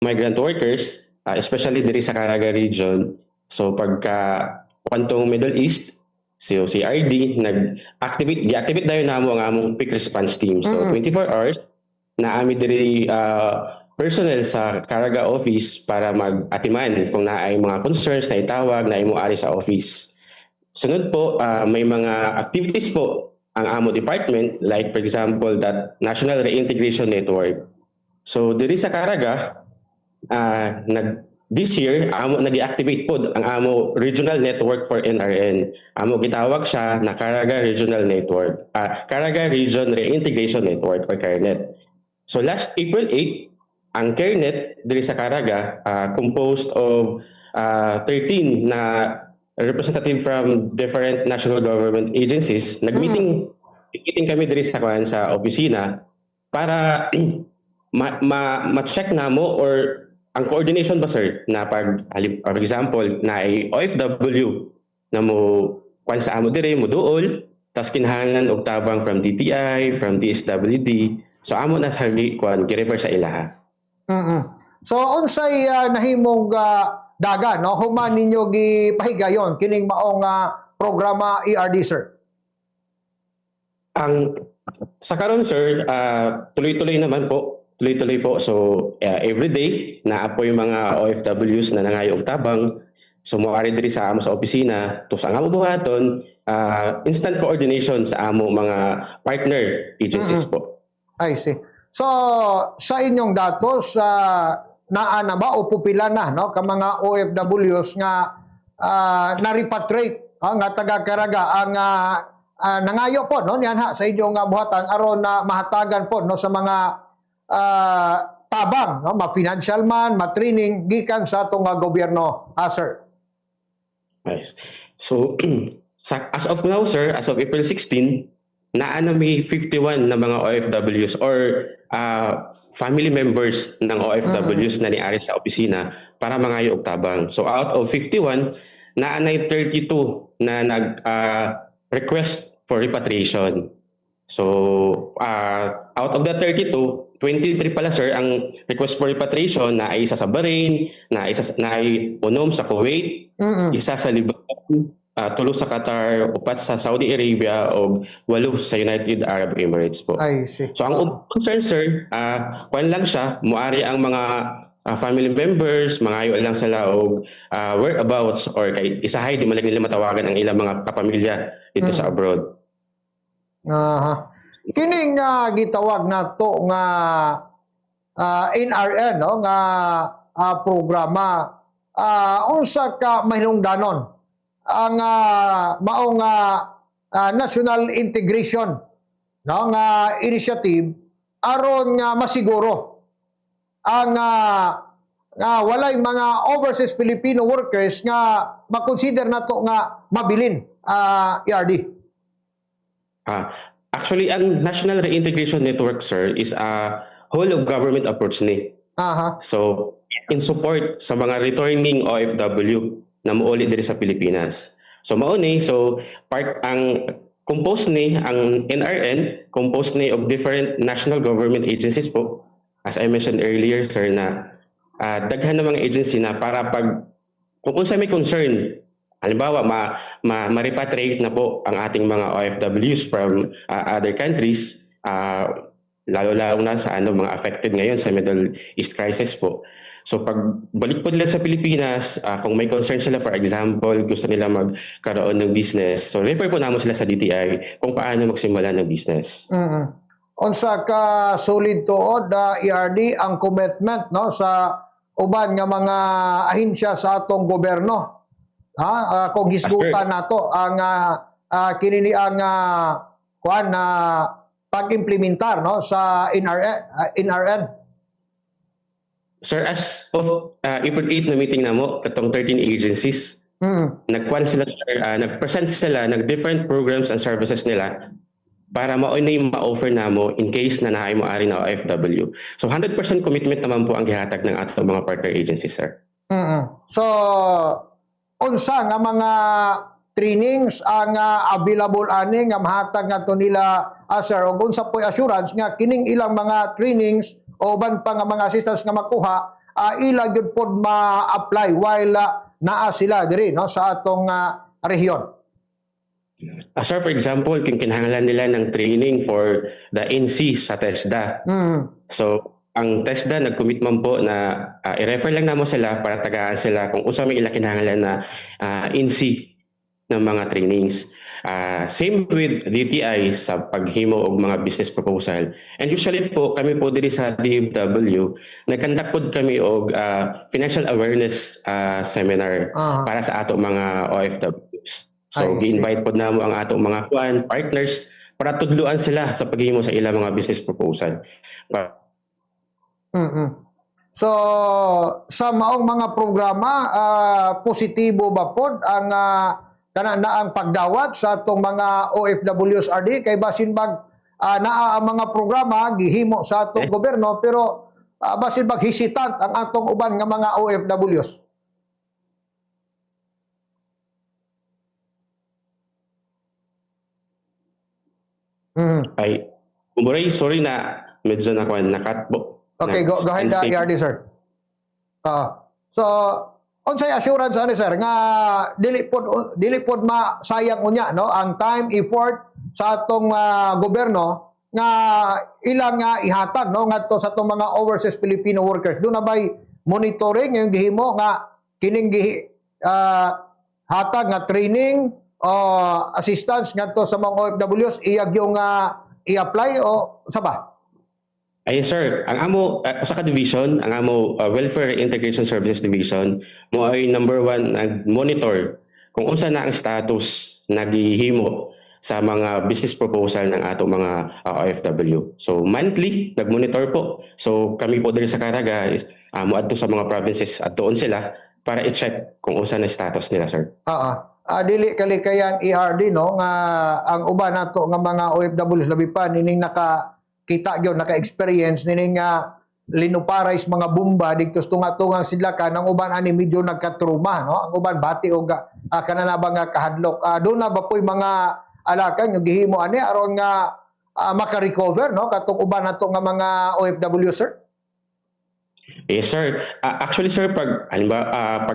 migrant workers, especially diri sa Caraga region. So pagka kwantong Middle East, so si RD gi-activate dayon namo ang among quick response team. So 24 hours na ami diri personnel sa Caraga office para mag-atiman kung naay mga concerns na itawag na imo ari sa office. Sunod po, may mga activities po ang amo department, like for example that National Reintegration Network. So diri sa Caraga, this year amo nag-activate po ang amo regional network for NRN. Amo gitawag siya na Caraga Regional Network, Caraga Region Reintegration Network or CARNET. So last April 8, ang CARNET diri sa Caraga composed of 13 na representative from different national government agencies. Nag-meeting kami diri sa opisina para ma-check namo or ang coordination ba sir na pag for example na ay OFW na mo kwan sa amo dire mo duol tas kinahanglan og tabang from DTI, from DSWD, so amo na sa kwan gi-refer sa ilaha. So unsay nahimong daga no human ninyo gipahigayon kining maong programa ERD sir? Ang sa karon sir, tuloy-tuloy naman po. Tuloy-tuloy po. So, every day, naapo yung mga OFWs na nangayo og tabang. So, moari diri sa amo sa opisina. Tapos, ang amo buhaton, instant coordination sa amo mga partner agencies po. I see. So, sa inyong datos, naana ba o pupila na no, ka mga OFWs nga na-repatriate nga taga-Caraga ang nangayo po no niyan sa inyong buhatan aron na mahatagan po no sa mga tabang, no? Ma-financial man, ma-training, gikan sa itong gobyerno, sir. Nice. So, as of now, sir, as of April 16, naana may 51 na mga OFWs or family members ng OFWs na niari sa opisina para mangayo og tabang. So, out of 51, naanay 32 na nag-request for repatriation. So, out of the 32, 23 pala sir ang request for repatriation na ay isa sa Bahrain, na ay unom sa Kuwait, isa sa Lebanon, 3 sa Qatar, 4 sa Saudi Arabia o 8 sa United Arab Emirates po. I see. So ang concern sir, kuan lang siya, muari ang mga family members, mangayo lang sila og whereabouts or kay isahay di man nila matawagan ang ilang mga kapamilya dito sa abroad. Kining gitawag nato nga NRN no nga programa unsa ka mahinungdanon ang maong national integration no nga initiative aron nga masiguro ang nga walay mga overseas Filipino workers nga makonsider nato nga mabilin ERD. Actually, ang National Reintegration Network, sir, is a whole of government approach ni. So, in support sa mga returning OFW na muuli diri sa Pilipinas. So, mauni, so part ang composed ni ang NRN, composed ni of different national government agencies po. As I mentioned earlier, sir, na daghan na mga agency na para pag kung unsa may concern, halimbawa, ma-repatriate na po ang ating mga OFWs from other countries, lalo-lalo na sa mga affected ngayon sa Middle East crisis po. So pag balik po nila sa Pilipinas, kung may concern sila, for example, gusto nila magkaroon ng business, so refer po namin sila sa DTI kung paano magsimula ng business. Unsa ka solid tuod ERD ang commitment no sa uban nga mga ahensya sa atong gobyerno? Kung gisgutan nato ang kinini ang kuan na pag-implementar no sa NRN. Sir, as of April 8 na meeting namo katong 13 agencies, nagkuan sila nag-present sila ng different programs and services nila para maoy na yung ma-offer namo in case na naay mo ari na OFW. So 100% commitment naman po ang gihatag ng atong mga partner agencies, sir. So unsa nga mga trainings ang available ani nga mahatag ngadto nila sir ug unsa po'y assurance nga kining ilang mga trainings o uban pa nga mga assistance nga makuha ila gyud pod ma-apply while naa sila diri no sa atong rehiyon. Sir, for example, kinahanglan nila ng training for the NC sa TESDA. So, ang TESDA nag-commit man po na i-refer lang namo sila para tagaan sila kung usa may ila kinahanglan na NC ng mga trainings. Same with DTI sa paghimo og mga business proposal. And usually po, kami po diri sa DMW, nagkandak pod kami og financial awareness seminar para sa ato mga OFWs. So, gi-invite po namo ang atong mga partners para tudluan sila sa paghimo sa ilang mga business proposal. So, sa maong mga programa, positibo ba pod ang ang pagdawat sa atong mga OFWs RD kay basin bag naa ang mga programa gihimo sa atong gobyerno pero basin bag hesitant ang atong uban nga mga OFWs. Ay, sorry na medyo nakatbo. Okay, go ahead, ERD, sir. So, unsay assurance ani sir nga dili pod masayang unya no ang time effort sa atong gobyerno nga ilang ihatag no ngadto sa atong mga overseas Filipino workers. Do na bay monitoring yung gihimo nga kining hatag nga training o assistance ngadto sa mga OFWs iyag yung i-apply o sa ba? Ay sir, ang amo sa division, ang amo Welfare Integration Services Division mo ay number 1 nag-monitor kung unsa na ang status nagihimo sa mga business proposal ng ato mga OFW. So monthly nag-monitor po. So kami po diri sa Caraga is moadto sa mga provinces at doon sila para i-check kung unsa na status nila sir. Dili kalikayan ERD no nga ang uban nato nga mga OFWs labi pa nining nakakita gyud naka-experience nining linuparais mga bomba dito tunga-tungang sidlakan ang uban ani medyo nagkatruma no ang uban bati og kananabang nga kahadlok do na ba poy mga alakan yung gihimo ani aron nga maka-recover no katong uban nato nga mga OFW sir. Yes sir. Actually sir, pag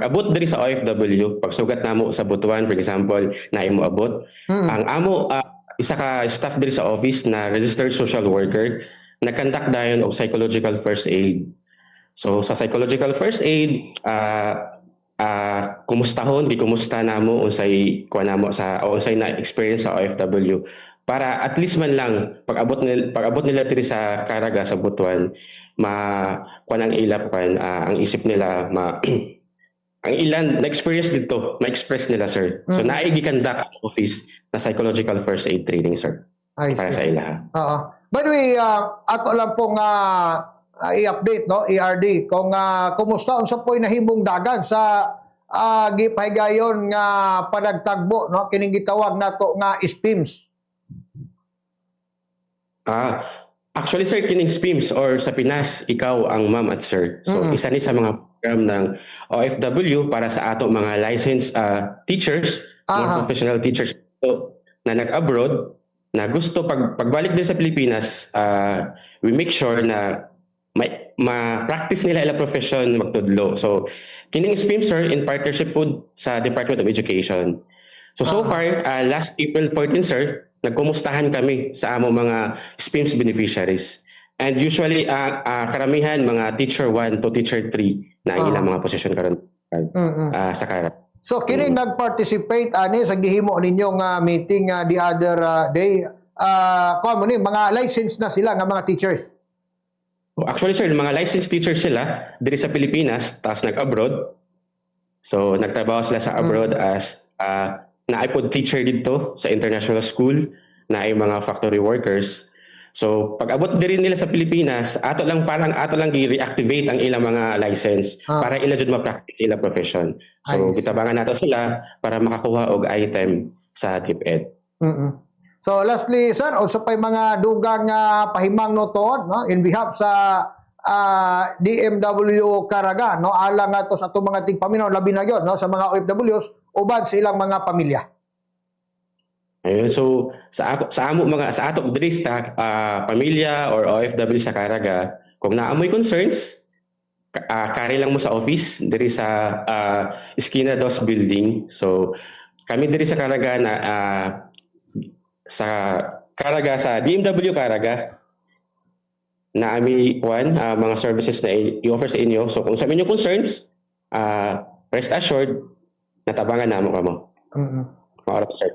abot diri sa OFW, pag sugat namo sa Butuan for example, na imo abot, ang amo isa ka staff diri sa office na registered social worker, nagkandak dayon og psychological first aid. So sa psychological first aid, kumustahon, kumusta namo unsay kuan namo sa unsay na experience sa OFW para at least man lang pag abot nila diri sa Caraga sa Butuan kuan ang ilap ang isip nila ang ilan na experience dito ma-express nila sir. So naay gikandak ang office na psychological first aid training sir para sa ila. By the way, ato lang pong i-update no ERD kung kumusta unsa poy nahimong dagan sa gipahigayon nga panagtagbo no kining gitawag nato nga SPIMS. Actually sir, kining SPIMS or sa Pinas, ikaw ang ma'am at sir. So isa ni sa mga program ng OFW para sa ato mga licensed teachers, more professional teachers na nag-abroad, na gusto pagbalik din sa Pilipinas, we make sure na ma-practice nila ila profession magtudlo. So kining SPIMS sir in partnership po sa Department of Education. So far, last April 14 sir, nagkumustahan kami sa among mga SPIMS beneficiaries. And usually, karamihan mga teacher 1 to teacher 3 na ilang mga posisyon karon sa Caraga. So, kini nag-participate ani sa gihimo ninyong meeting the other day. Mga licensed na sila nga mga teachers. Actually, sir, mga licensed teachers sila diri sa Pilipinas, tapos nag-abroad. So, nagtrabaho sila sa abroad as na-iPod teacher dito sa international school, na ay mga factory workers. So, pag abot din nila sa Pilipinas, ato lang i-reactivate ang ilang mga license para ila jud ma-practice ilang profession. So, gitabangan nato sila para makakuha og item sa DepEd. So, lastly, sir, also pa'y mga dugang pahimang no tuod, no, in behalf sa DMW Caraga, no, alang ato sa atong mga tigpaminaw labi na gyud no sa mga OFWs uban sa ilang mga pamilya. Ayun, so sa ato diri sa pamilya or OFW sa Caraga, kung naamoy concerns, Kari lang mo sa office diri sa Esquina Dos building. So kami diri sa Caraga na sa Caraga sa DMW Caraga na ami mga services na i-offer sa inyo. So kung sa inyo concerns, rest assured natabangan namo kamo. Mm-hmm. Maoras, sir.